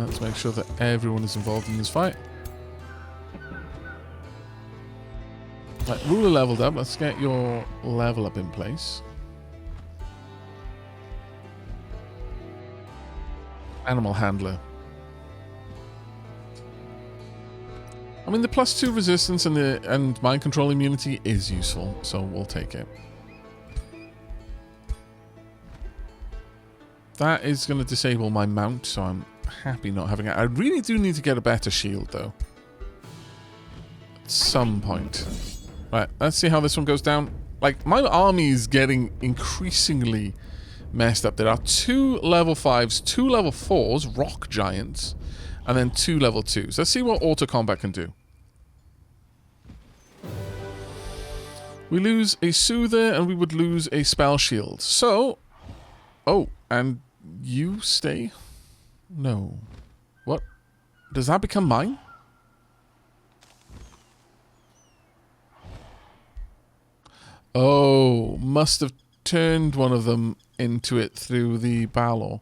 Let's make sure that everyone is involved in this fight. Right, ruler leveled up. Let's get your level up in place. Animal handler. I mean, the +2 resistance and mind control immunity is useful, so we'll take it. That is going to disable my mount, so I'm happy not having it. I really do need to get a better shield, though. At some point. Right, let's see how this one goes down. Like, my army is getting increasingly messed up. There are 2 level 5s, 2 level 4s, rock giants, and then 2 level 2s. Let's see what auto combat can do. We lose a soother, and we would lose a spell shield. So, oh, and you stay? No. What? Does that become mine? Oh, must have turned one of them into it through the Balor.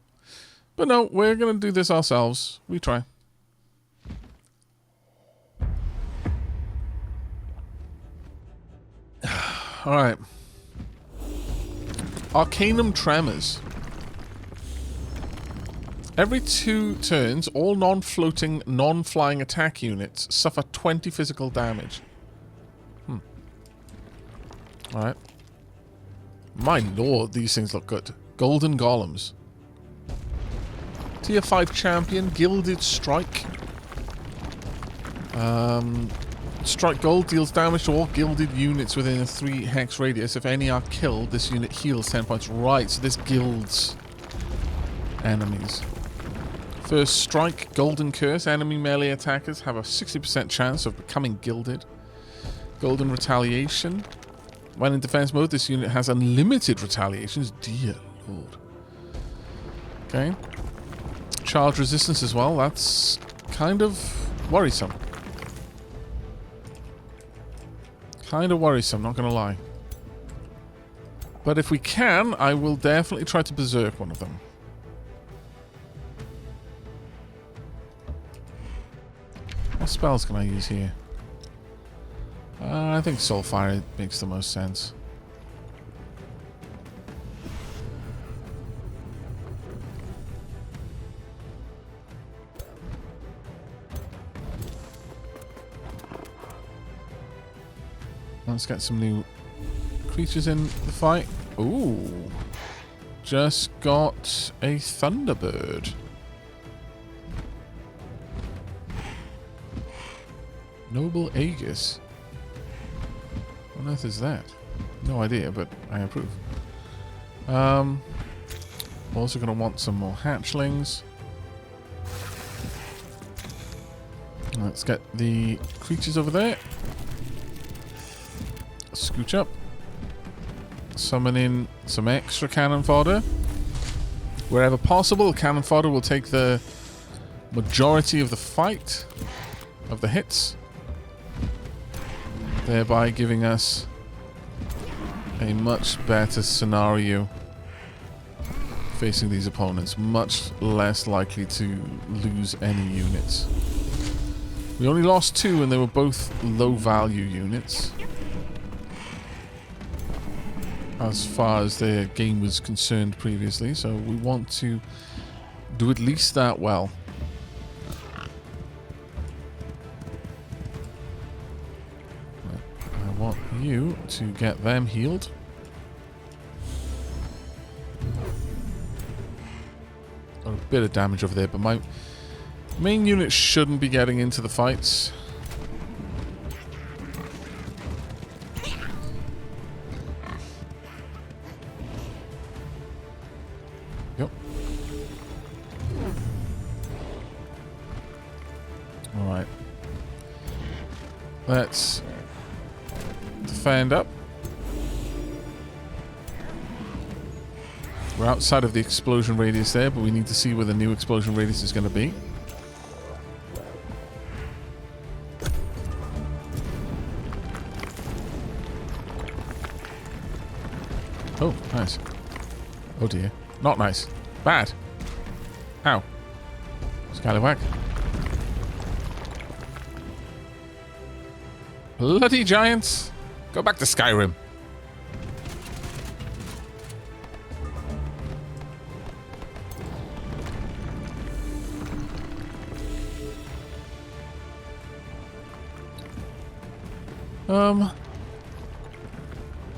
But no, we're going to do this ourselves. We try. Alright. Arcanum Tremors. Every 2 turns, all non-floating, non-flying attack units suffer 20 physical damage. Alright. My lord, these things look good. Golden Golems. Tier 5 champion, Gilded Strike. Strike Gold deals damage to all gilded units within a 3 hex radius. If any are killed, this unit heals 10 points. Right, so this gilds enemies. First Strike, Golden Curse. Enemy melee attackers have a 60% chance of becoming gilded. Golden Retaliation. When in defense mode, this unit has unlimited retaliations. Dear lord. Okay. Charge resistance as well. That's kind of worrisome. Kind of worrisome, not gonna lie. But if we can, I will definitely try to berserk one of them. What spells can I use here? I think Soulfire makes the most sense. Let's get some new creatures in the fight. Ooh. Just got a Thunderbird. Noble Aegis. What on earth is that? No idea, but I approve. We're also going to want some more hatchlings. Let's get the creatures over there. Scooch up. Summon in some extra cannon fodder. Wherever possible, cannon fodder will take the majority of the fight, of the hits, thereby giving us a much better scenario facing these opponents. Much less likely to lose any units. We only lost 2 and they were both low value units as far as their game was concerned previously, so we want to do at least that well. I want you to get them healed. Got a bit of damage over there, but my main unit shouldn't be getting into the fights. Yep. Alright. Let's defend up. We're outside of the explosion radius there, but we need to see where the new explosion radius is going to be. Oh, nice. Oh dear. Not nice. Bad. Ow. Scallywag. Bloody giants! Go back to Skyrim.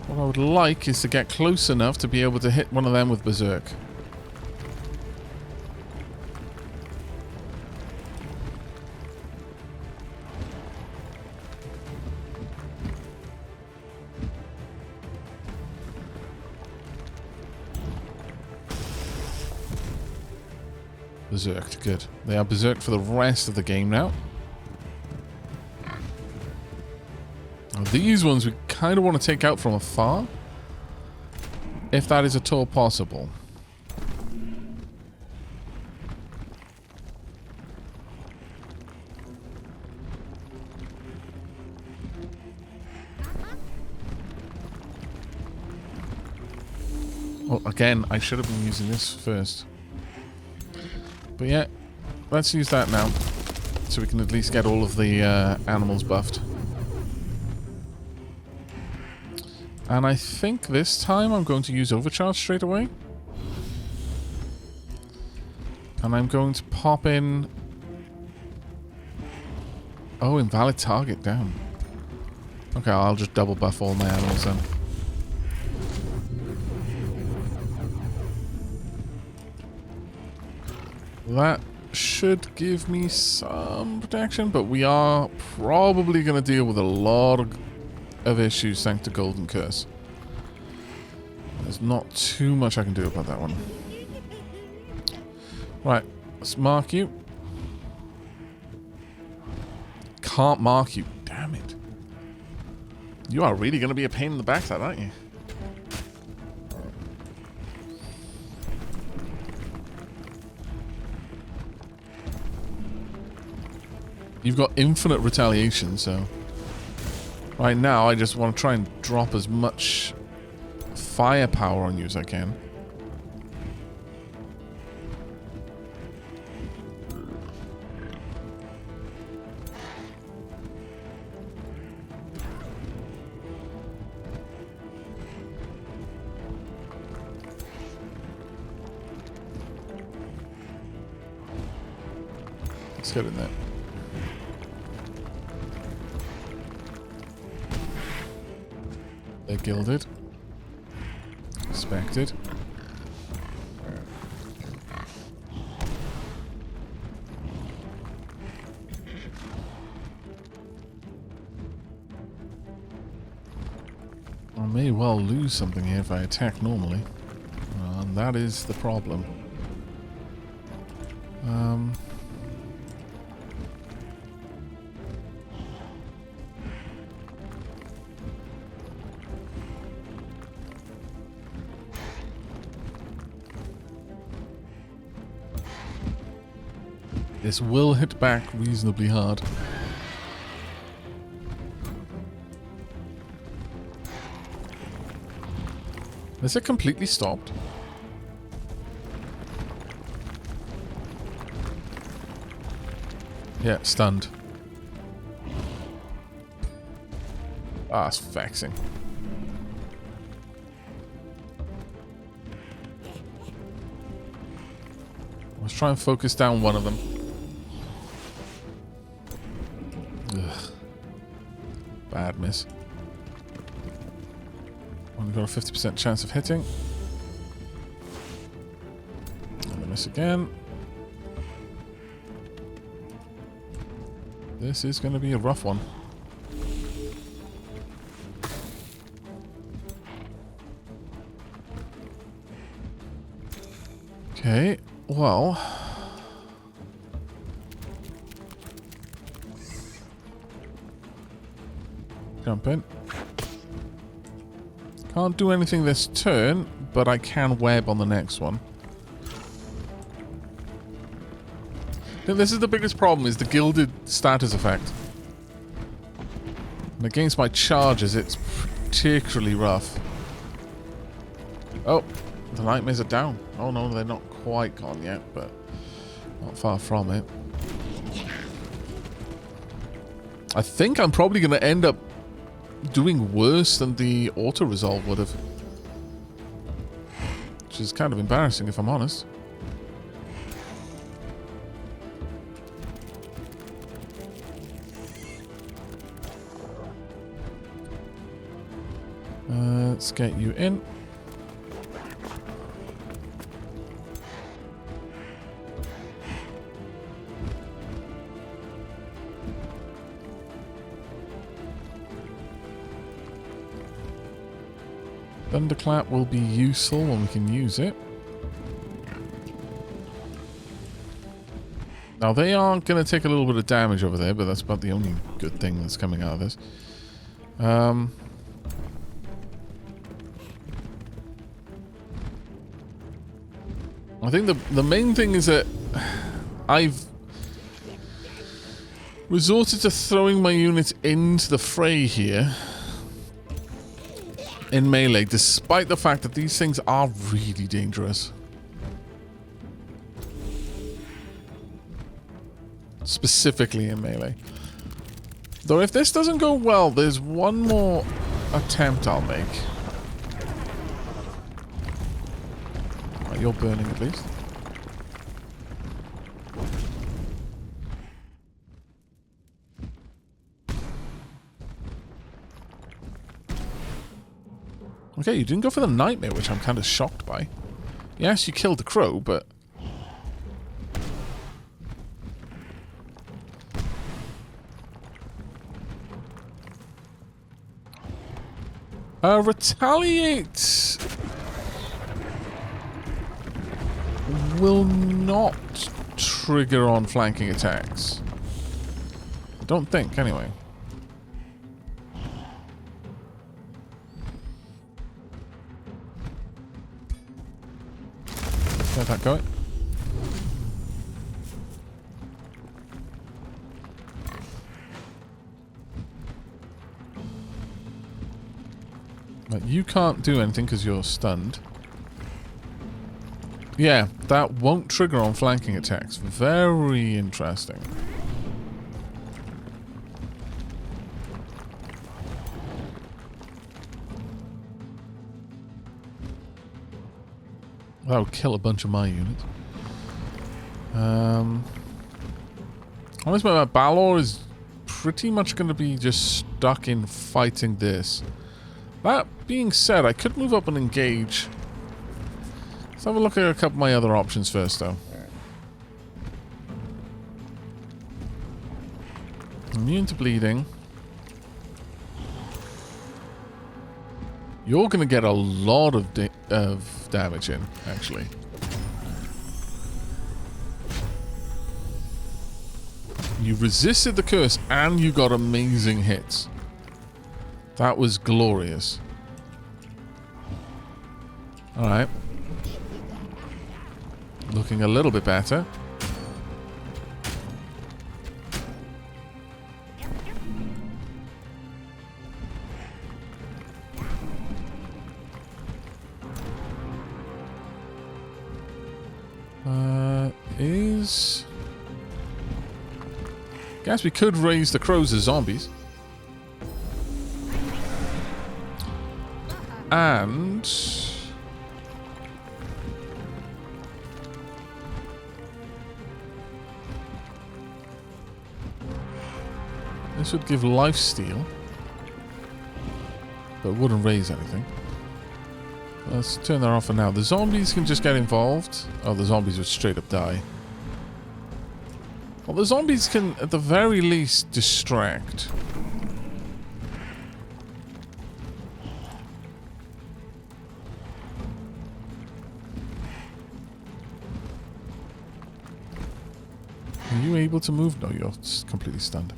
What I would like is to get close enough to be able to hit one of them with Berserk. Berserked, good. They are berserked for the rest of the game now. Now these ones we kind of want to take out from afar, if that is at all possible. Well, again, I should have been using this first. But yeah, let's use that now, so we can at least get all of the animals buffed. And I think this time I'm going to use Overcharge straight away. And I'm going to pop in... Oh, invalid target down. Okay, I'll just double buff all my animals then. That should give me some protection, but we are probably going to deal with a lot of issues thanks to Golden Curse. There's not too much I can do about that one. Right, let's mark you. Can't mark you. Damn it. You are really going to be a pain in the backside, aren't you? You've got infinite retaliation, so... Right now, I just want to try and drop as much firepower on you as I can. Let's get in there. They're gilded. Expected. I may well lose something here if I attack normally. And that is the problem. This will hit back reasonably hard. Is it completely stopped? Yeah, stunned. Ah, it's vexing. Let's try and focus down one of them. Ugh. Bad miss. Only got a 50% chance of hitting. And a miss again. This is going to be a rough one. Okay, well... Jump in. Can't do anything this turn, but I can web on the next one. This is the biggest problem, is the gilded status effect. And against my charges, it's particularly rough. Oh, the nightmares are down. Oh no, they're not quite gone yet, but not far from it. I think I'm probably going to end up doing worse than the auto-resolve would have. Which is kind of embarrassing, if I'm honest. Let's get you in. Thunderclap will be useful when we can use it. Now they are going to take a little bit of damage over there, but that's about the only good thing that's coming out of this. I think the main thing is that I've resorted to throwing my units into the fray here in melee, despite the fact that these things are really dangerous. Specifically in melee. Though if this doesn't go well, there's one more attempt I'll make. Right, you're burning at least. Okay, you didn't go for the nightmare, which I'm kind of shocked by. Yes, you killed the crow, but... retaliate will not trigger on flanking attacks. I don't think, anyway. Let that go. But you can't do anything because you're stunned. Yeah, that won't trigger on flanking attacks. Very interesting. That would kill a bunch of my units. Honestly, my Balor is pretty much going to be just stuck in fighting this. That being said, I could move up and engage. Let's have a look at a couple of my other options first, though. Immune to bleeding. You're going to get a lot of damage in, actually. You resisted the curse and you got amazing hits. That was glorious. Alright. Looking a little bit better. Guess we could raise the crows as zombies. And... this would give lifesteal. But wouldn't raise anything. Let's turn that off for now. The zombies can just get involved. Oh, the zombies would straight up die. Well, the zombies can, at the very least, distract. Are you able to move? No, you're completely stunned.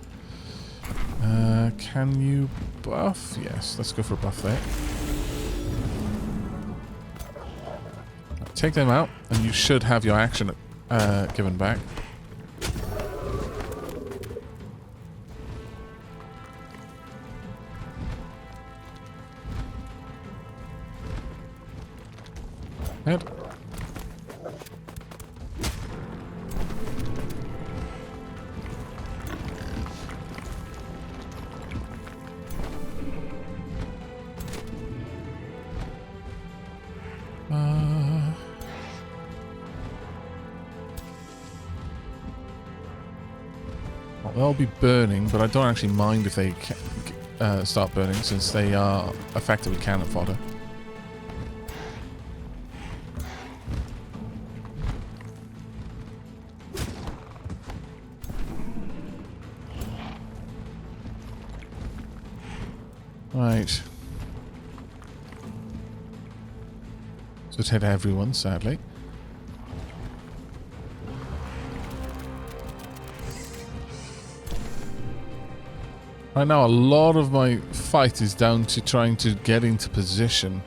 Can you buff? Yes, let's go for a buff there. Take them out, and you should have your action given back. Head. Well, they'll be burning, but I don't actually mind if they start burning, since they are effectively cannon fodder. Right. So it's hit everyone, sadly. Right now, a lot of my fight is down to trying to get into position.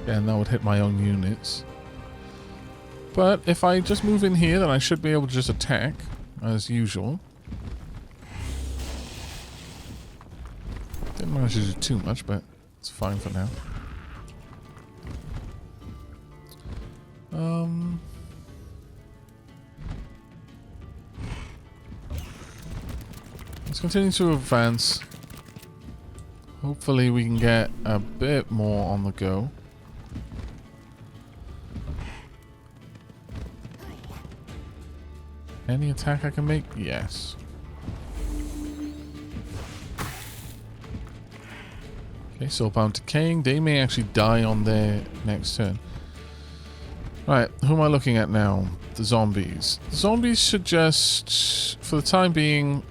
Yeah, and that would hit my own units. But if I just move in here, then I should be able to just attack, as usual. Didn't manage to do too much, but it's fine for now. Let's continue to advance. Hopefully we can get a bit more on the go. Any attack I can make? Yes. Okay, Soulbound Decaying. They may actually die on their next turn. Right, who am I looking at now? The zombies. The zombies should just, for the time being,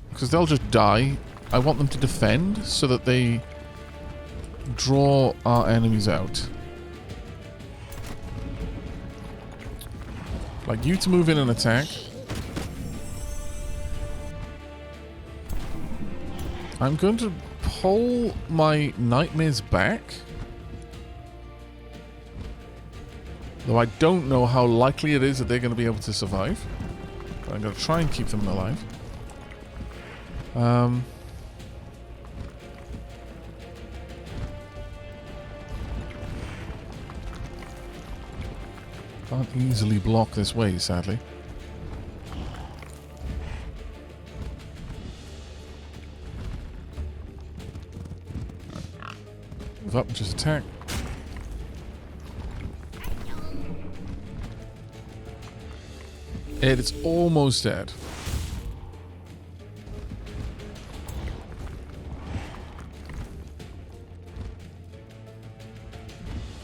because they'll just die, I want them to defend so that they draw our enemies out. Like you to move in and attack. I'm going to pull my nightmares back. Though I don't know how likely it is that they're going to be able to survive. But I'm going to try and keep them alive. Can't easily block this way, sadly. Move up and just attack. It's almost dead.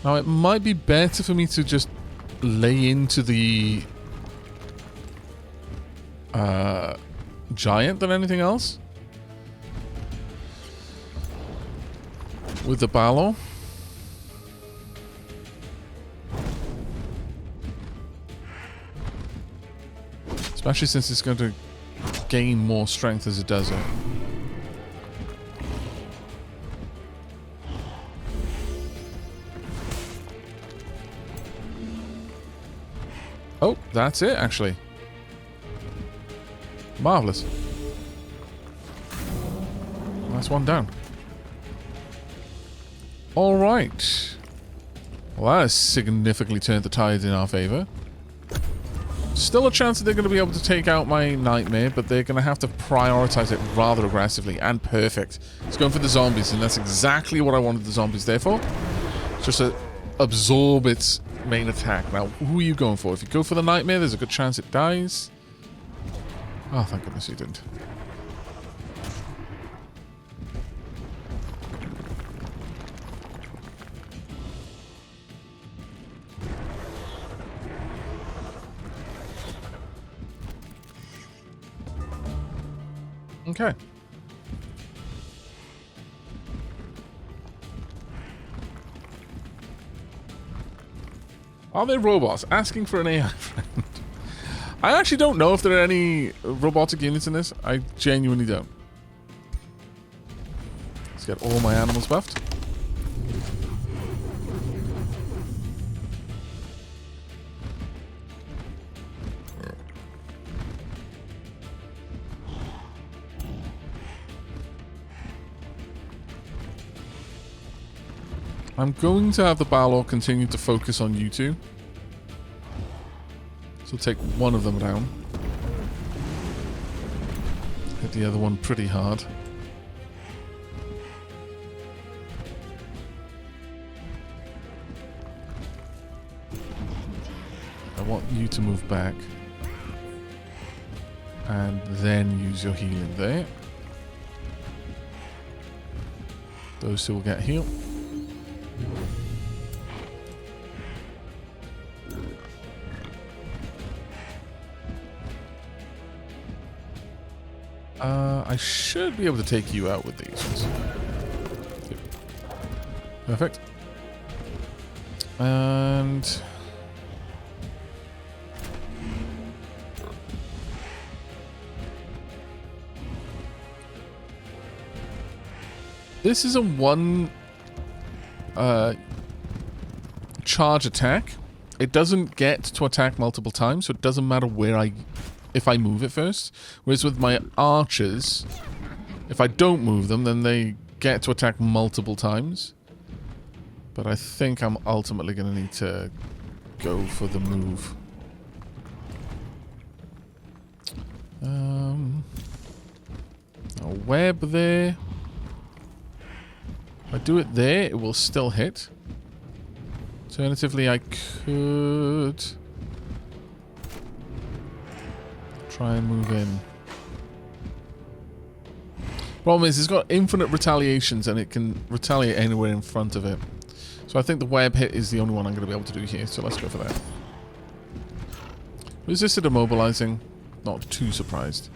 Now it might be better for me to just lay into the giant than anything else with the Balor. Especially since it's going to gain more strength as it does it. Oh, that's it, actually. Marvelous. That's one down. Alright. Well, that has significantly turned the tides in our favor. Still a chance that they're going to be able to take out my nightmare, but they're going to have to prioritize it rather aggressively. And perfect. It's going for the zombies, and that's exactly what I wanted the zombies there for. Just to absorb its main attack. Now, who are you going for? If you go for the nightmare, there's a good chance it dies. Oh, thank goodness you didn't. Okay. Are they robots? Asking for an AI friend. I actually don't know if there are any robotic units in this. I genuinely don't. Let's get all my animals buffed. I'm going to have the Balor continue to focus on you two. So take one of them down. Hit the other one pretty hard. want you to move back. And then use your healing there. Those two will get healed. I should be able to take you out with these ones. Yep. Perfect. And... this is a one charge attack. It doesn't get to attack multiple times, so it doesn't matter where if I move it first. Whereas with my archers, if I don't move them, then they get to attack multiple times. But I think I'm ultimately going to need to go for the move. A web there. If I do it there, it will still hit. Alternatively, I could try and move in. Problem is, it's got infinite retaliations and it can retaliate anywhere in front of it. So I think the web hit is the only one I'm going to be able to do here, so let's go for that. Resisted immobilizing. Not too surprised.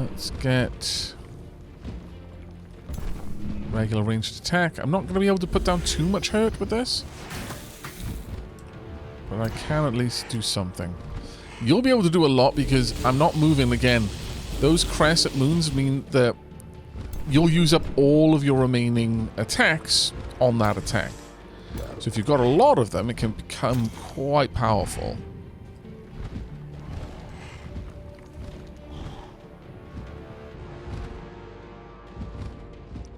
Let's get regular ranged attack. I'm not going to be able to put down too much hurt with this, but I can at least do something. You'll be able to do a lot because I'm not moving again. Those crescent moons mean that you'll use up all of your remaining attacks on that attack. So if you've got a lot of them, it can become quite powerful.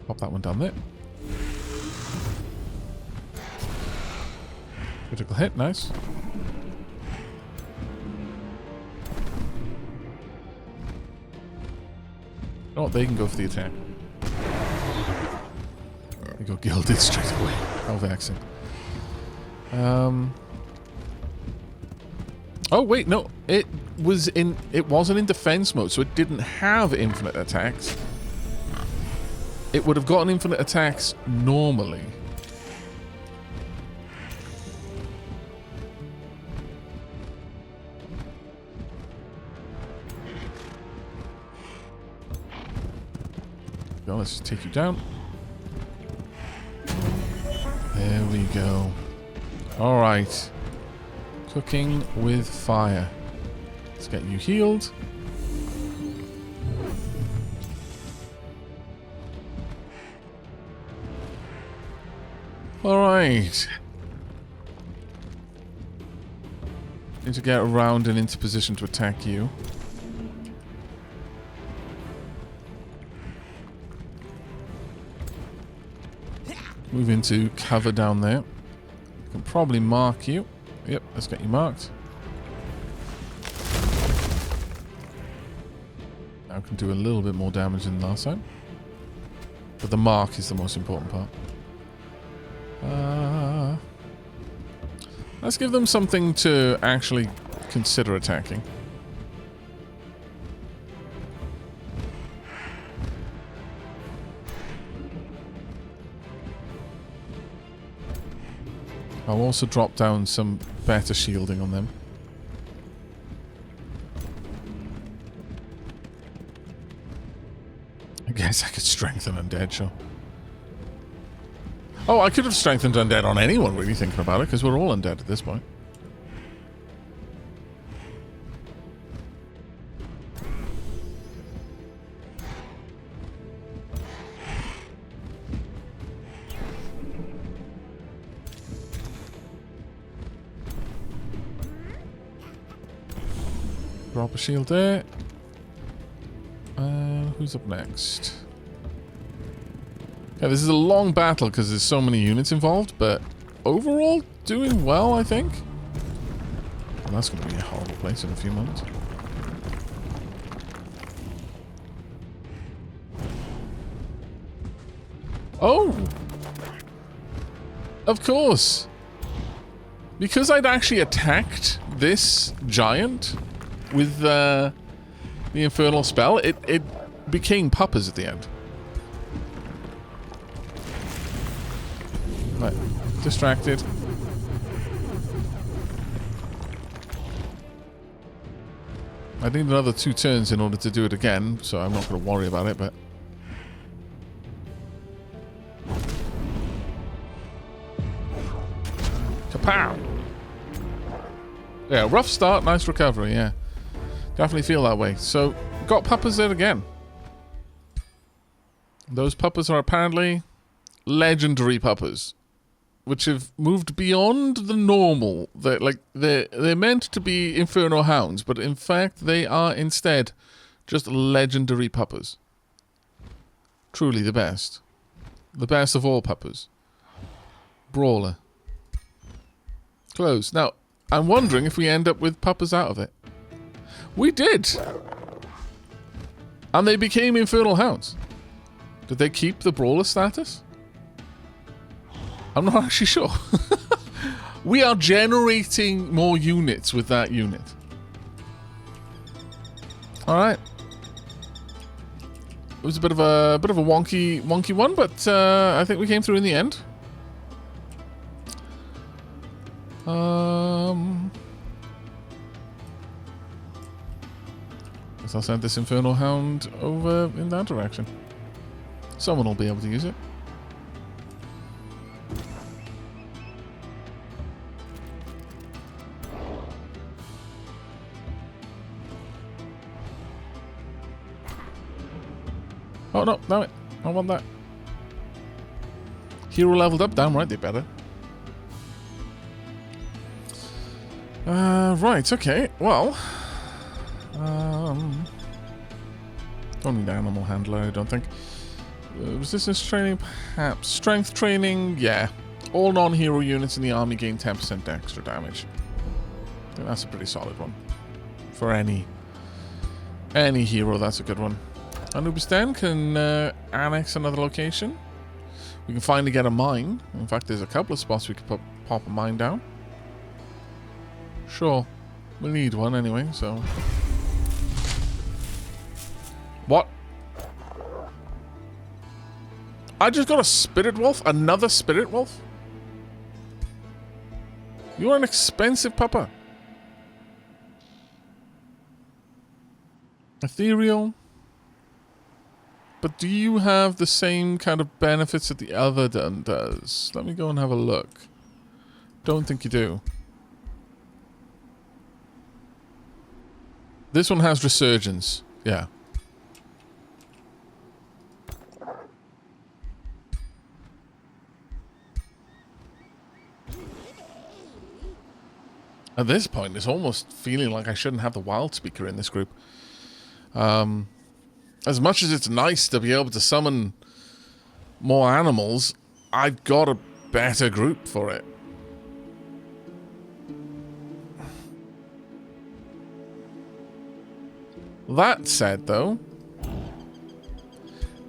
Pop that one down there. Critical hit, nice. Oh, they can go for the attack. They go gilded straight away. How vexing. Oh wait, no. It wasn't in defense mode, so it didn't have infinite attacks. It would have gotten infinite attacks normally. Go, let's just take you down. There we go. Alright. Cooking with fire. Let's get you healed. Alright. Need to get around and into position to attack you. Move into cover down there. Can probably mark you. Yep, let's get you marked. Now can do a little bit more damage than last time. But the mark is the most important part. Let's give them something to actually consider attacking. I'll also drop down some better shielding on them. I guess I could strengthen undead, sure. Oh, I could have strengthened undead on anyone, really thinking about it, because we're all undead at this point. Drop a shield there. Who's up next? Yeah, this is a long battle because there's so many units involved, but overall, doing well, I think. Well, that's going to be a horrible place in a few moments. Oh! Of course. Because I'd actually attacked this giant with the infernal spell, it became puppers at the end. Right. Distracted. I need another 2 turns in order to do it again, so I'm not going to worry about it, but... Kapow! Yeah, rough start, nice recovery, yeah. Definitely feel that way. So, got puppers there again. Those puppers are apparently legendary puppers, which have moved beyond the normal. They're meant to be Inferno Hounds, but in fact they are instead just legendary puppers. Truly the best. The best of all puppers. Brawler. Close. Now, I'm wondering if we end up with puppers out of it. We did! And they became Infernal Hounds. Did they keep the Brawler status? I'm not actually sure. We are generating more units with that unit. Alright. It was a bit of a wonky one, but I think we came through in the end. Guess I'll send this Infernal Hound over in that direction. Someone will be able to use it. Oh no, damn it. I want that. Hero leveled up, damn right they better. Right, okay, well. Don't need animal handler, I don't think. Resistance training, perhaps. Strength training, yeah. All non-hero units in the army gain 10% extra damage. I think that's a pretty solid one. For any hero, that's a good one. Anubis then can annex another location. We can finally get a mine. In fact, there's a couple of spots we could pop a mine down. Sure. We need one anyway, so... What? I just got a spirit wolf? Another spirit wolf? You're an expensive pupper. Ethereal. But do you have the same kind of benefits that the other one does? Let me go and have a look. Don't think you do. This one has resurgence. Yeah. At this point, it's almost feeling like I shouldn't have the wild speaker in this group. As much as it's nice to be able to summon more animals, I've got a better group for it. That said, though,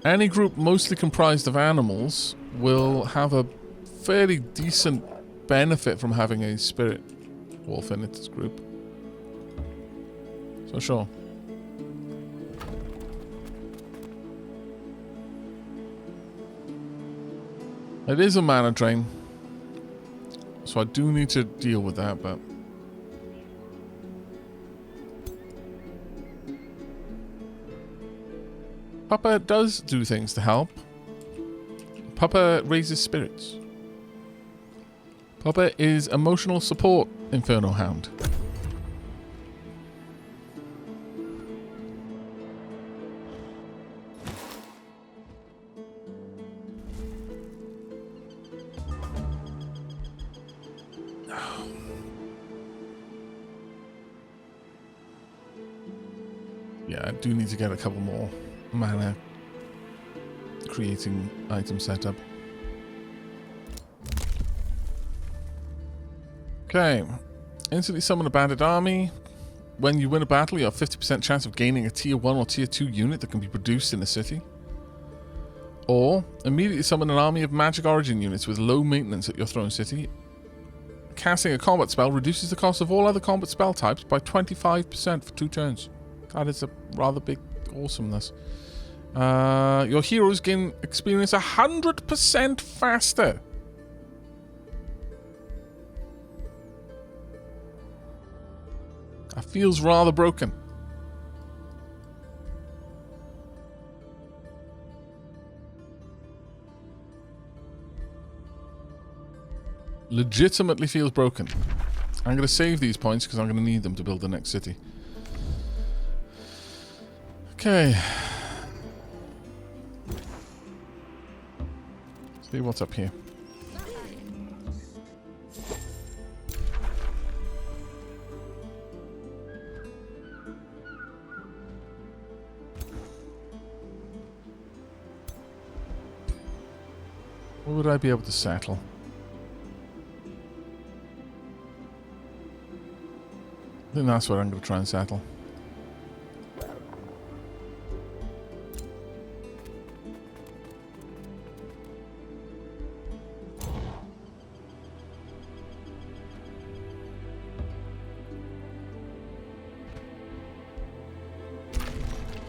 any group mostly comprised of animals will have a fairly decent benefit from having a spirit wolf in its group. So sure. It is a mana drain, so I do need to deal with that, but... Papa does do things to help. Papa raises spirits. Papa is emotional support, Inferno Hound. Yeah, I do need to get a couple more mana creating item setup. Okay. Instantly summon a bandit army. When you win a battle, you have 50% chance of gaining a tier 1 or tier 2 unit that can be produced in the city. Or immediately summon an army of magic origin units with low maintenance at your throne city. Casting a combat spell reduces the cost of all other combat spell types by 25% for 2 turns. That is a rather big awesomeness. Your heroes gain experience 100% faster. That feels rather broken. Legitimately feels broken. I'm going to save these points because I'm going to need them to build the next city. Okay. See what's up here. Where would I be able to settle? I think that's where I'm going to try and settle.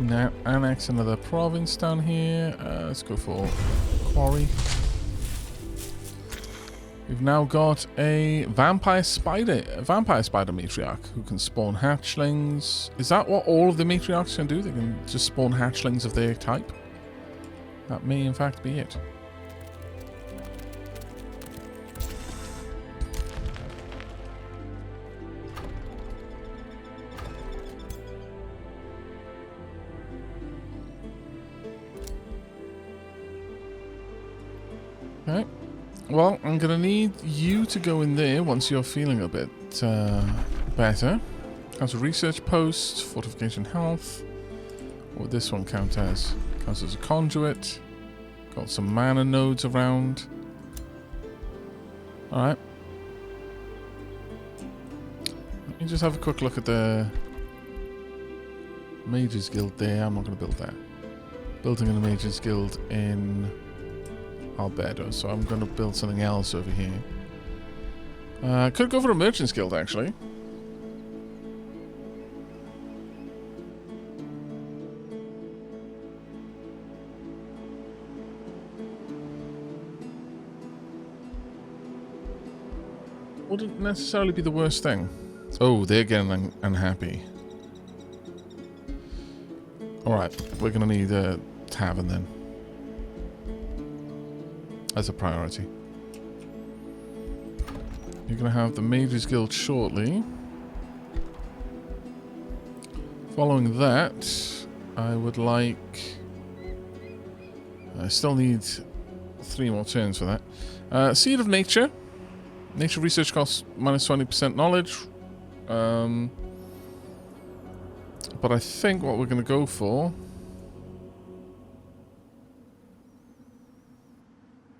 Now annex another province down here. Let's go for quarry. We've now got a vampire spider matriarch who can spawn hatchlings. Is that what all of the matriarchs can do? They can just spawn hatchlings of their type? That may in fact be it. Okay. Well, I'm going to need you to go in there once you're feeling a bit better. Counts as a research post, fortification health. What would this one count as? Counts as a conduit. Got some mana nodes around. Alright. Let me just have a quick look at the Mages Guild there. I'm not going to build that. Building in the Mages Guild in Albedo, so I'm going to build something else over here. Could go for a Merchant's Guild, actually. Wouldn't necessarily be the worst thing. Oh, they're getting unhappy. Alright, we're going to need a tavern then. As a priority. You're going to have the Mages Guild shortly. Following that, I would like... I still need 3 more turns for that. Seed of Nature. Nature research costs minus 20% knowledge. But I think what we're going to go for...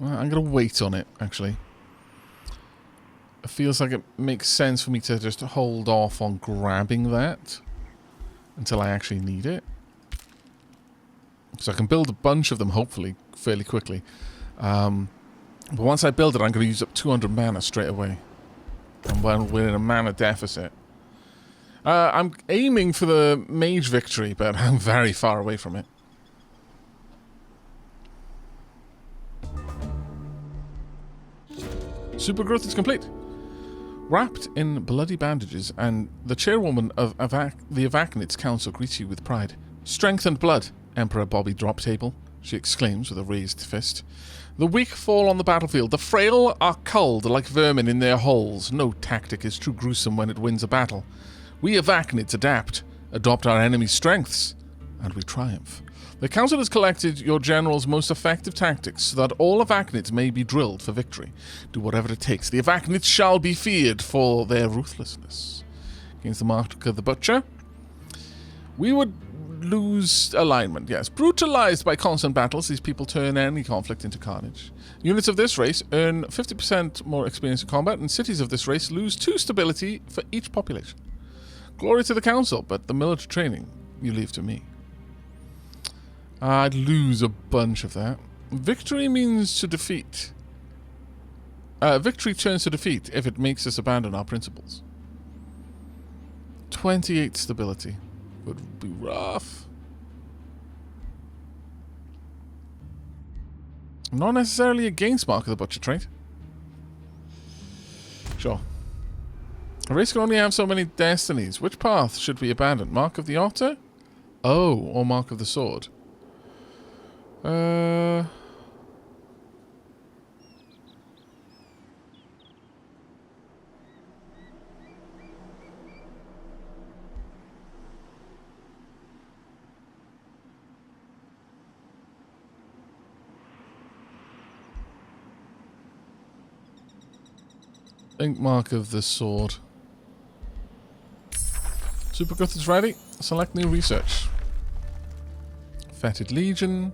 I'm going to wait on it, actually. It feels like it makes sense for me to just hold off on grabbing that until I actually need it. So I can build a bunch of them, hopefully, fairly quickly. But once I build it, I'm going to use up 200 mana straight away. And when we're in a mana deficit. I'm aiming for the mage victory, but I'm very far away from it. Super growth is complete. Wrapped in bloody bandages, and the chairwoman of the Aavaknids Council greets you with pride. Strength and blood, Emperor Bobby Droptable, she exclaims with a raised fist. The weak fall on the battlefield. The frail are culled like vermin in their holes. No tactic is too gruesome when it wins a battle. We Aavaknids adopt our enemy's strengths, and we triumph. The Council has collected your general's most effective tactics so that all Aavaknids may be drilled for victory. Do whatever it takes. The Aavaknids shall be feared for their ruthlessness. Against the mark of the Butcher. We would lose alignment, yes. Brutalized by constant battles, these people turn any conflict into carnage. Units of this race earn 50% more experience in combat, and cities of this race lose 2 stability for each population. Glory to the Council, but the military training you leave to me. I'd lose a bunch of that. Victory means to defeat. Victory turns to defeat if it makes us abandon our principles. 28 stability. Would be rough. Not necessarily against Mark of the Butcher trait. Sure. A race can only have so many destinies. Which path should we abandon? Mark of the Otter? Oh, or Mark of the Sword? Think Mark of the Sword. Super Gut is ready. Select new research. Fetid Legion.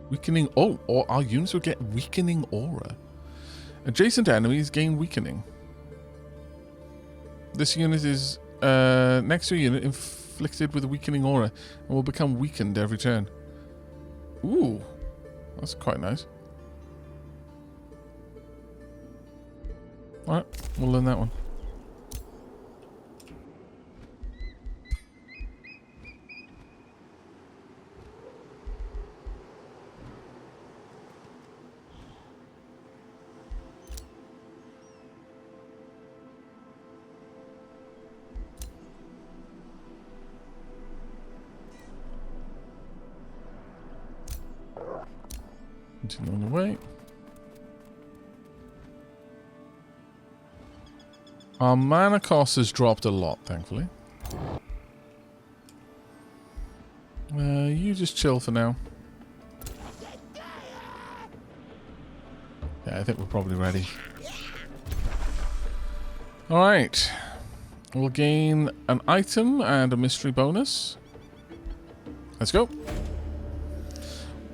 Weakening. Oh, or our units will get weakening aura. Adjacent enemies gain weakening. This unit is next to a unit inflicted with a weakening aura and will become weakened every turn. Ooh, that's quite nice. Alright, we'll learn that one. Continue on the way. Our mana cost has dropped a lot, thankfully. You just chill for now. Yeah, I think we're probably ready. Alright. We'll gain an item and a mystery bonus. Let's go.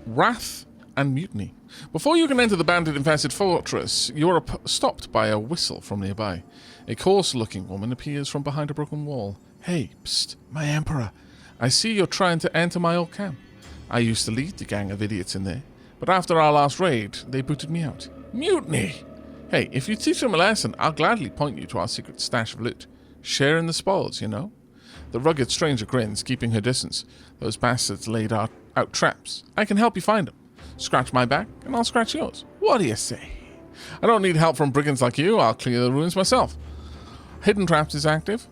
Wrath and Mutiny. Before you can enter the bandit-infested fortress, you're stopped by a whistle from nearby. A coarse-looking woman appears from behind a broken wall. Hey, psst, my emperor. I see you're trying to enter my old camp. I used to lead the gang of idiots in there, but after our last raid, they booted me out. Mutiny! Hey, if you teach them a lesson, I'll gladly point you to our secret stash of loot. Sharing the spoils, you know? The rugged stranger grins, keeping her distance. Those bastards laid out traps. I can help you find them. Scratch my back, and I'll scratch yours. What do you say? I don't need help from brigands like you. I'll clear the ruins myself. Hidden traps is active.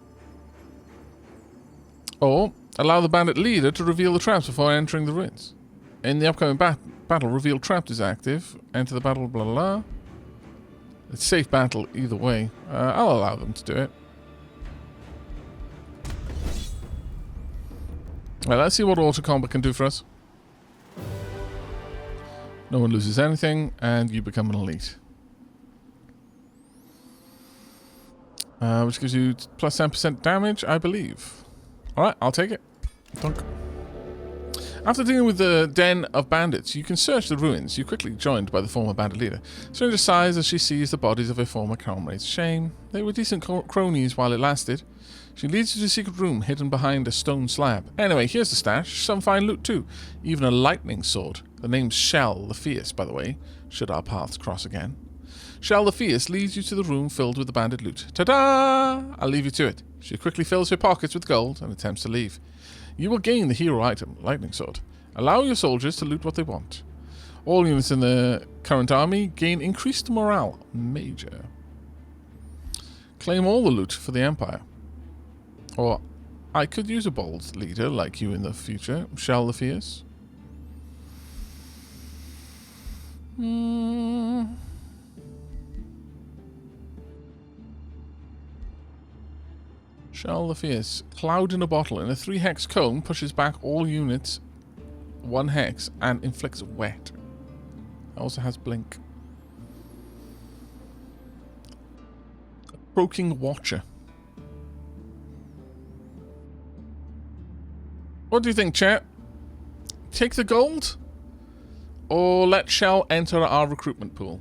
Or allow the bandit leader to reveal the traps before entering the ruins. In the upcoming battle, reveal trapped is active. Enter the battle, blah, blah, blah. It's safe battle either way. I'll allow them to do it. Right, let's see what auto combat can do for us. No one loses anything, and you become an elite. Which gives you plus 10% damage, I believe. Alright, I'll take it. Thunk. After dealing with the den of bandits, you can search the ruins. You're quickly joined by the former bandit leader. Stranger sighs as she sees the bodies of her former comrades. Shame. They were decent cronies while it lasted. She leads you to a secret room hidden behind a stone slab. Anyway, here's the stash. Some fine loot too. Even a lightning sword. The name's Shell the Fierce, by the way, should our paths cross again. Shell the Fierce leads you to the room filled with the bandit loot. Ta-da! I'll leave you to it. She quickly fills her pockets with gold and attempts to leave. You will gain the hero item, Lightning Sword. Allow your soldiers to loot what they want. All units in the current army gain increased morale. Major. Claim all the loot for the Empire. Or, I could use a bold leader like you in the future. Shell the Fierce. Shell the Fierce. Cloud in a bottle. In a 3-hex cone, pushes back all units 1 hex and inflicts wet. It also has blink. Croaking Watcher. What do you think, chat? Take the gold? Or let Shell enter our recruitment pool?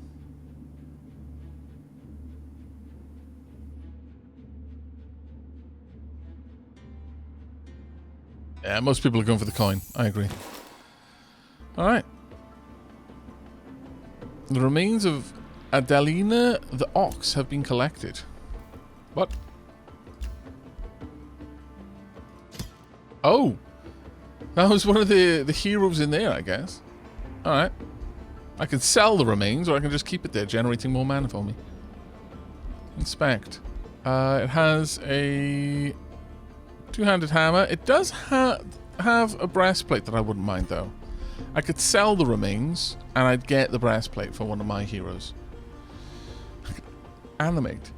Yeah, most people are going for the coin. I agree. Alright. The remains of Adalina the Ox have been collected. What? Oh! That was one of the heroes in there, I guess. Alright. I can sell the remains, or I can just keep it there, generating more mana for me. Inspect. It has a two-handed hammer. It does have a breastplate that I wouldn't mind, though. I could sell the remains, and I'd get the breastplate for one of my heroes. I could animate.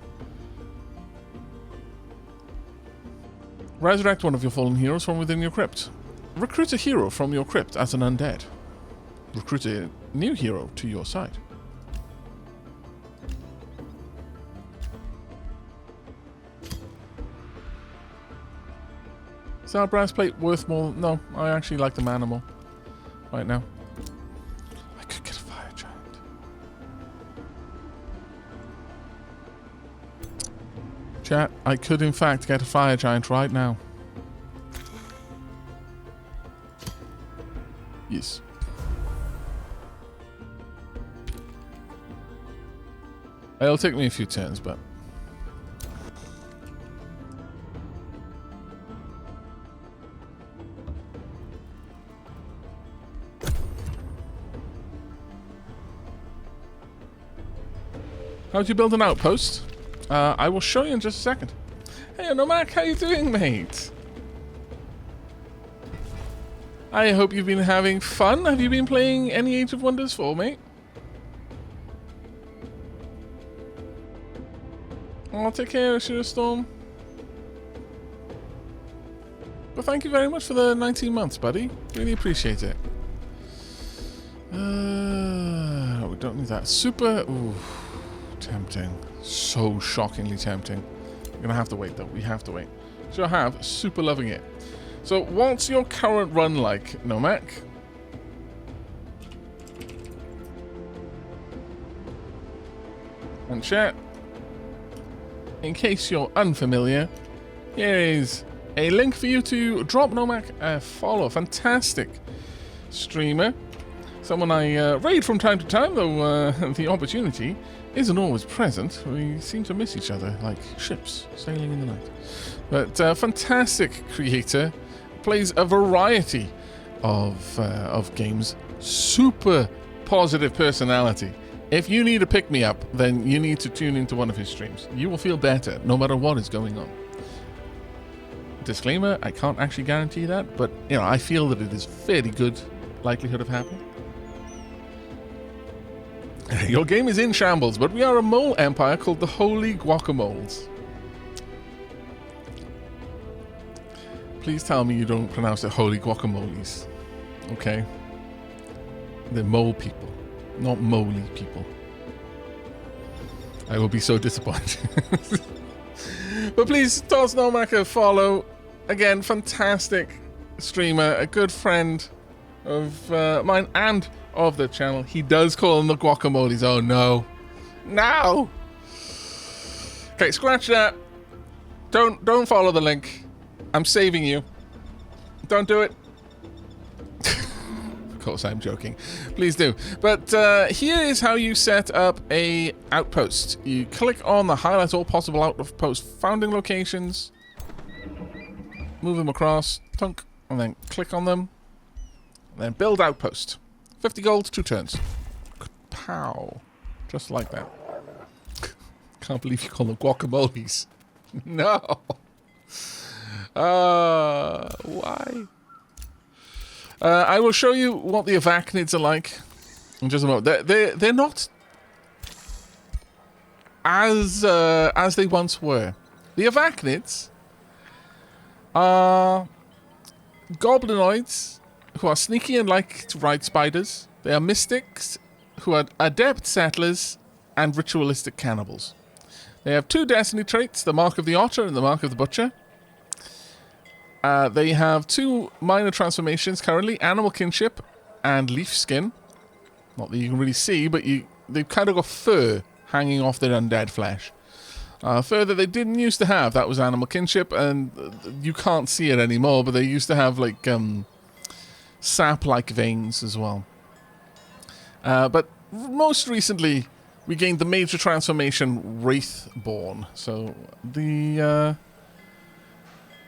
Resurrect one of your fallen heroes from within your crypt. Recruit a hero from your crypt as an undead. Recruit a new hero to your side. Is our breastplate worth more? No, I actually like the mana more right now. I could get a fire giant. Chat, I could in fact get a fire giant right now. Yes. It'll take me a few turns, but... How'd you build an outpost? I will show you in just a second. Hey, Aavak, how you doing, mate? I hope you've been having fun. Have you been playing any Age of Wonders 4, mate? Oh, take care, Ashura Storm. But thank you very much for the 19 months, buddy. Really appreciate it. We don't need that. Super... Ooh, tempting. So shockingly tempting. We're going to have to wait, though. We have to wait. So I have super loving it. So what's your current run like, Nomak? And chat, in case you're unfamiliar, here is a link for you to drop Nomak a follow. Fantastic streamer. Someone I raid from time to time, though the opportunity isn't always present. We seem to miss each other like ships sailing in the night. But fantastic creator. Plays a variety of games. Super positive personality. If you need a pick-me-up, then you need to tune into one of his streams. You will feel better no matter what is going on. Disclaimer, I can't actually guarantee that, but you know, I feel that it is fairly good likelihood of happening. Your game is in shambles, but we are a mole empire called the Holy Guacamoles. Please tell me you don't pronounce it Holy Guacamoles. Okay? They're mole people, not moly people. I will be so disappointed. But please, toss Nomak a follow. Again, fantastic streamer, a good friend of mine and of the channel. He does call them the guacamoles. Oh no. No! Okay, scratch that. Don't follow the link. I'm saving you. Don't do it. Of course, I'm joking. Please do. But here is how you set up a outpost. You click on the highlight all possible outpost founding locations. Move them across. Tunk. And then click on them. And then build outpost. 50 gold, 2 turns. Pow. Just like that. Can't believe you call them guacamoles. No. Why? I will show you what the Avacnids are like in just a moment. They're not as they once were. The Avacnids are goblinoids who are sneaky and like to ride spiders. They are mystics who are adept settlers and ritualistic cannibals. They have 2 destiny traits, the Mark of the Otter and the Mark of the Butcher. They have 2 minor transformations currently, Animal Kinship and Leaf Skin. Not that you can really see, but they've kind of got fur hanging off their undead flesh. Further, they didn't used to have, that was animal kinship, and you can't see it anymore, but they used to have, like, sap-like veins as well. But most recently, we gained the major transformation Wraithborn. So,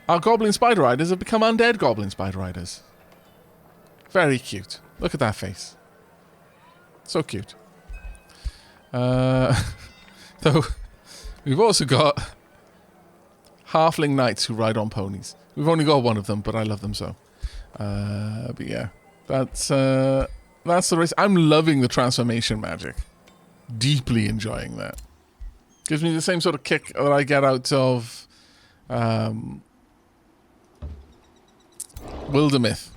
our Goblin Spider Riders have become undead Goblin Spider Riders. Very cute. Look at that face. So cute. Though, we've also got Halfling Knights who ride on ponies. We've only got one of them, but I love them so. But yeah, that's the race. I'm loving the transformation magic. Deeply enjoying that. Gives me the same sort of kick that I get out of Wildermyth.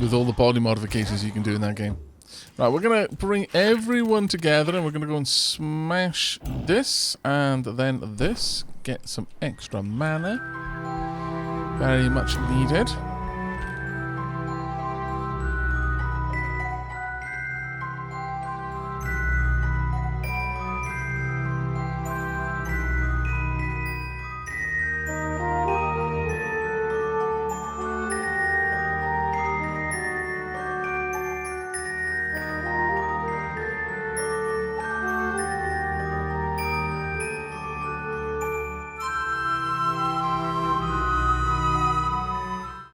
With all the body modifications you can do in that game. Right, we're going to bring everyone together and we're going to go and smash this and then this. Get some extra mana. Very much needed.